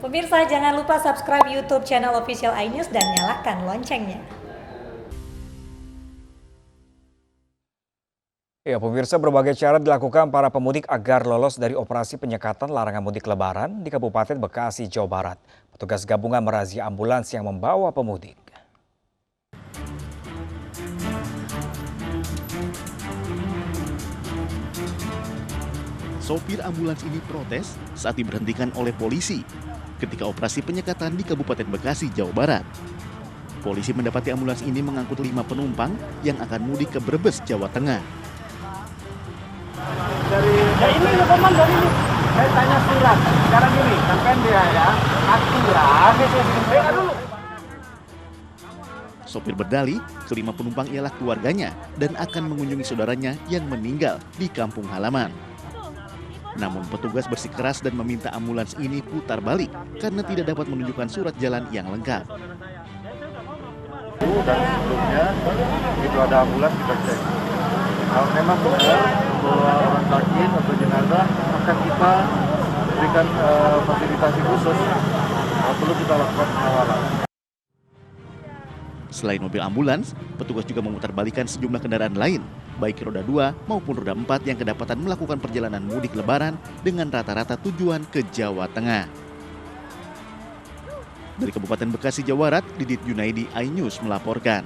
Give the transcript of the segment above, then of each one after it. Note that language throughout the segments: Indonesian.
Pemirsa, jangan lupa subscribe YouTube channel Official iNews dan nyalakan loncengnya. Ya, pemirsa, berbagai cara dilakukan para pemudik agar lolos dari operasi penyekatan larangan mudik Lebaran di Kabupaten Bekasi, Jawa Barat. Petugas gabungan merazia ambulans yang membawa pemudik. Sopir ambulans ini protes saat diberhentikan oleh polisi ketika operasi penyekatan di Kabupaten Bekasi, Jawa Barat. Polisi mendapati ambulans ini mengangkut 5 penumpang yang akan mudik ke Brebes, Jawa Tengah. Ini komandan dari ini. Saya tanya surat. Sekarang gini, sampai dia ya. Aturan. Dulu. Sopir berdalih, kelima penumpang ialah keluarganya dan akan mengunjungi saudaranya yang meninggal di kampung halaman. Namun petugas bersikeras dan meminta ambulans ini putar balik karena tidak dapat menunjukkan surat jalan yang lengkap. Dan sebelumnya itu ada ambulans kita cek. Kalau memang benar bahwa orang sakit atau jenazah akan kita berikan fasilitasi khusus. Kalau perlu kita lakukan pengawalan. Selain mobil ambulans, petugas juga memutarbalikkan sejumlah kendaraan lain, baik roda 2 maupun roda 4 yang kedapatan melakukan perjalanan mudik Lebaran dengan rata-rata tujuan ke Jawa Tengah. Dari Kabupaten Bekasi, Jawa Barat, Didit Junaidi, iNews melaporkan.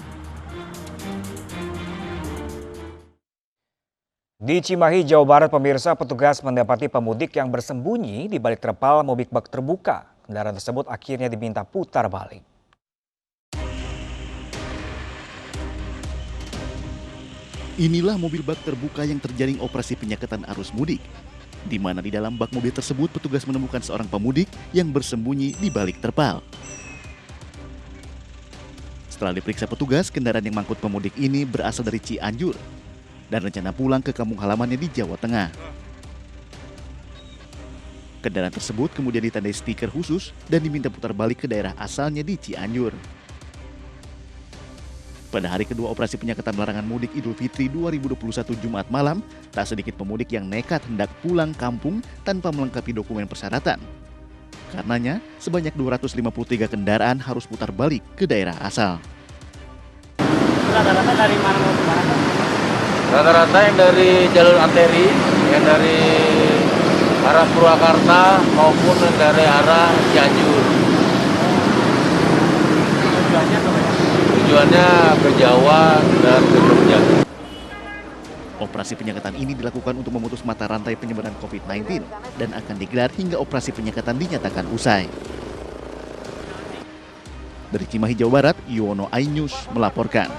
Di Cimahi, Jawa Barat, pemirsa, petugas mendapati pemudik yang bersembunyi di balik terpal mobil bak terbuka. Kendaraan tersebut akhirnya diminta putar balik. Inilah mobil bak terbuka yang terjaring operasi penyekatan arus mudik, di mana di dalam bak mobil tersebut petugas menemukan seorang pemudik yang bersembunyi di balik terpal. Setelah diperiksa petugas, kendaraan yang mengangkut pemudik ini berasal dari Cianjur dan rencana pulang ke kampung halamannya di Jawa Tengah. Kendaraan tersebut kemudian ditandai stiker khusus dan diminta putar balik ke daerah asalnya di Cianjur. Pada hari kedua operasi penyekatan larangan mudik Idul Fitri 2021 Jumat malam, tak sedikit pemudik yang nekat hendak pulang kampung tanpa melengkapi dokumen persyaratan. Karenanya, sebanyak 253 kendaraan harus putar balik ke daerah asal. Rata-rata dari mana mau kemana? Rata-rata yang dari jalur arteri, yang dari arah Purwakarta maupun yang dari arah Cianjur. Tujuannya ke mana? Tujuannya ke Jawa dan ke Jogja. Operasi penyekatan ini dilakukan untuk memutus mata rantai penyebaran COVID-19 dan akan digelar hingga operasi penyekatan dinyatakan usai. Dari Cimahi, Jawa Barat, Yuwono, iNews melaporkan.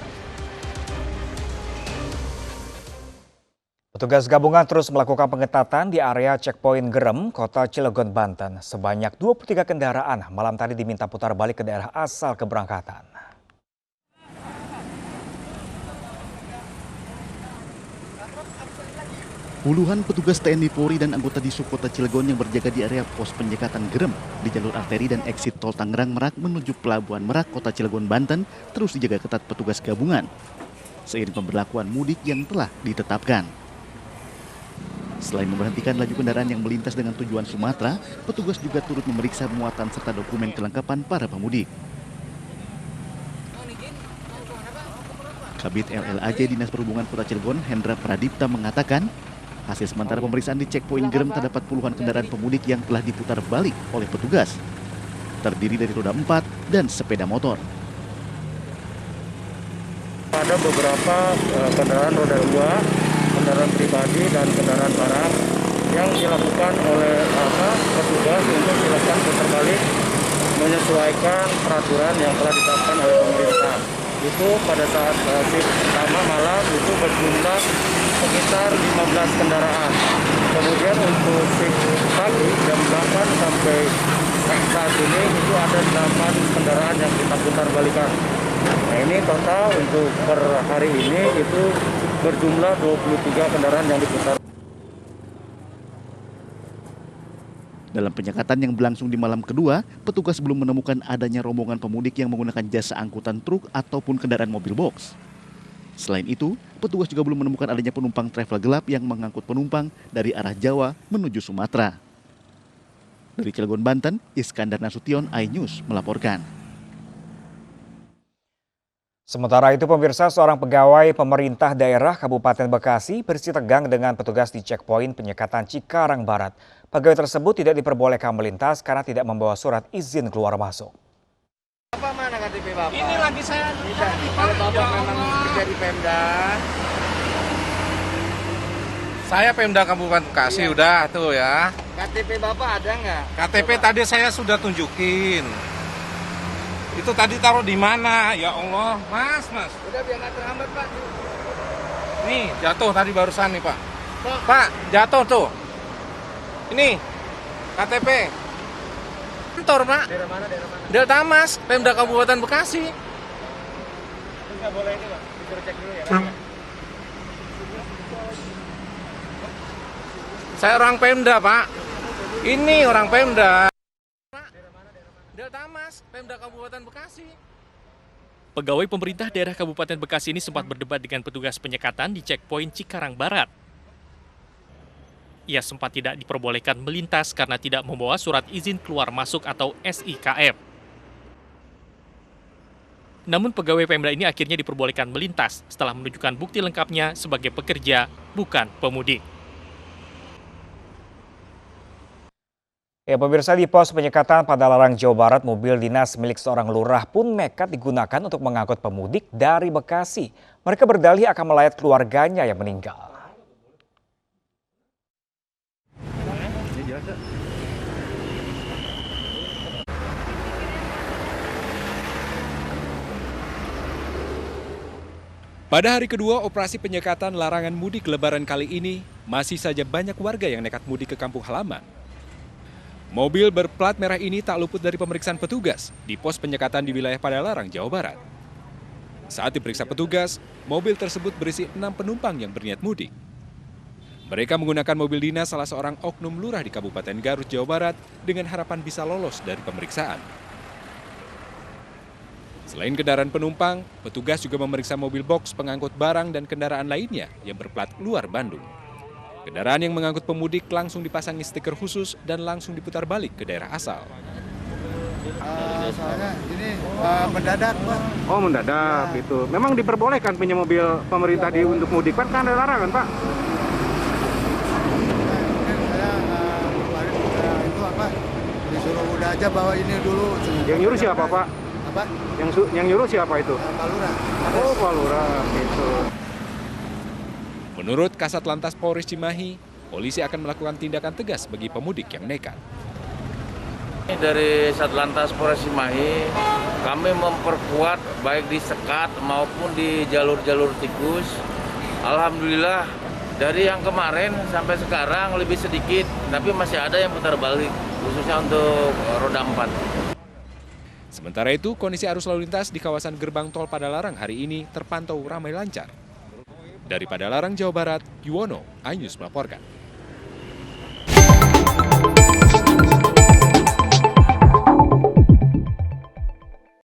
Petugas gabungan terus melakukan pengetatan di area checkpoint Gerem, Kota Cilegon, Banten. Sebanyak 23 kendaraan malam tadi diminta putar balik ke daerah asal keberangkatan. Puluhan petugas TNI Polri dan anggota Disub Kota Cilegon yang berjaga di area pos penyekatan Gerem di jalur arteri dan eksit tol Tangerang Merak menuju Pelabuhan Merak, Kota Cilegon, Banten terus dijaga ketat petugas gabungan seiring pemberlakuan mudik yang telah ditetapkan. Selain memberhentikan laju kendaraan yang melintas dengan tujuan Sumatera, petugas juga turut memeriksa muatan serta dokumen kelengkapan para pemudik. Kabid LLAJ Dinas Perhubungan Kota Cilegon, Hendra Pradipta mengatakan, hasil sementara pemeriksaan di checkpoint Gerem terdapat puluhan kendaraan pemudik yang telah diputar balik oleh petugas, terdiri dari roda 4 dan sepeda motor. Ada beberapa kendaraan roda 2, kendaraan pribadi dan kendaraan barang yang dilakukan oleh petugas untuk dilakukan putar balik menyesuaikan peraturan yang telah ditetapkan oleh pemerintah. Itu pada saat shift pertama malam itu berjumlah sekitar 15 kendaraan. Kemudian untuk shift pagi jam 8 sampai saat ini itu ada 8 kendaraan yang kita putar balikan. Nah ini total untuk per hari ini itu berjumlah 23 kendaraan yang diputar. Dalam penyekatan yang berlangsung di malam kedua, petugas belum menemukan adanya rombongan pemudik yang menggunakan jasa angkutan truk ataupun kendaraan mobil box. Selain itu, petugas juga belum menemukan adanya penumpang travel gelap yang mengangkut penumpang dari arah Jawa menuju Sumatera. Dari Cilegon, Banten, Iskandar Nasution, iNews melaporkan. Sementara itu pemirsa, seorang pegawai pemerintah daerah Kabupaten Bekasi bersih tegang dengan petugas di checkpoint penyekatan Cikarang Barat. Pegawai tersebut tidak diperbolehkan melintas karena tidak membawa surat izin keluar masuk. Bapak mana KTP Bapak? Ini lagi saya Kalau Bapak memang kerja di Pemda, Saya Pemda Kabupaten Bekasi udah tuh ya. KTP Bapak ada nggak? KTP tadi saya sudah tunjukin. Itu tadi taruh di mana? Ya Allah, Mas. Udah biar nggak terhambat Pak. Nih, jatuh tadi barusan nih, Pak. Pak, jatuh tuh. Ini KTP. Kantor, Pak. Daerah mana? Delta Mas, Pemda Kabupaten Bekasi. Nggak boleh ini Pak, disuruh cek dulu ya. Saya orang Pemda, Pak. Ini orang Pemda. Delta Mas, Pemda Kabupaten Bekasi. Pegawai pemerintah daerah Kabupaten Bekasi ini sempat berdebat dengan petugas penyekatan di checkpoint Cikarang Barat. Ia sempat tidak diperbolehkan melintas karena tidak membawa surat izin keluar masuk atau SIKM. Namun pegawai Pemda ini akhirnya diperbolehkan melintas setelah menunjukkan bukti lengkapnya sebagai pekerja, bukan pemudik. Ya pemirsa, di pos penyekatan Padalarang, Jawa Barat, mobil dinas milik seorang lurah pun nekat digunakan untuk mengangkut pemudik dari Bekasi. Mereka berdalih akan melayat keluarganya yang meninggal. Pada hari kedua operasi penyekatan larangan mudik Lebaran kali ini, masih saja banyak warga yang nekat mudik ke kampung halaman. Mobil berplat merah ini tak luput dari pemeriksaan petugas di pos penyekatan di wilayah Padalarang, Jawa Barat. Saat diperiksa petugas, mobil tersebut berisi 6 penumpang yang berniat mudik. Mereka menggunakan mobil dinas salah seorang oknum lurah di Kabupaten Garut, Jawa Barat dengan harapan bisa lolos dari pemeriksaan. Selain kendaraan penumpang, petugas juga memeriksa mobil box pengangkut barang dan kendaraan lainnya yang berplat luar Bandung. Kendaraan yang mengangkut pemudik langsung dipasangi stiker khusus dan langsung diputar balik ke daerah asal. Soalnya ini mendadak, Pak. Oh mendadak gitu. Memang diperbolehkan punya mobil pemerintah untuk mudik, Pak, kan ada larangan, Pak? Mungkin saya kemarin itu apa disuruh udah aja bawa ini dulu. Yang nyuruh siapa, Pak? Apa? Yang nyuruh siapa itu? Pak Lurah. Oh, Pak Lurah, gitu. Menurut Kasat Lantas Polres Cimahi, polisi akan melakukan tindakan tegas bagi pemudik yang nekat. Dari Satlantas Polres Cimahi, kami memperkuat baik di sekat maupun di jalur-jalur tikus. Alhamdulillah dari yang kemarin sampai sekarang lebih sedikit, tapi masih ada yang putar balik, khususnya untuk roda 4. Sementara itu, kondisi arus lalu lintas di kawasan Gerbang Tol Padalarang hari ini terpantau ramai lancar. Dari Padalarang, Jawa Barat, Yuwono, iNews melaporkan.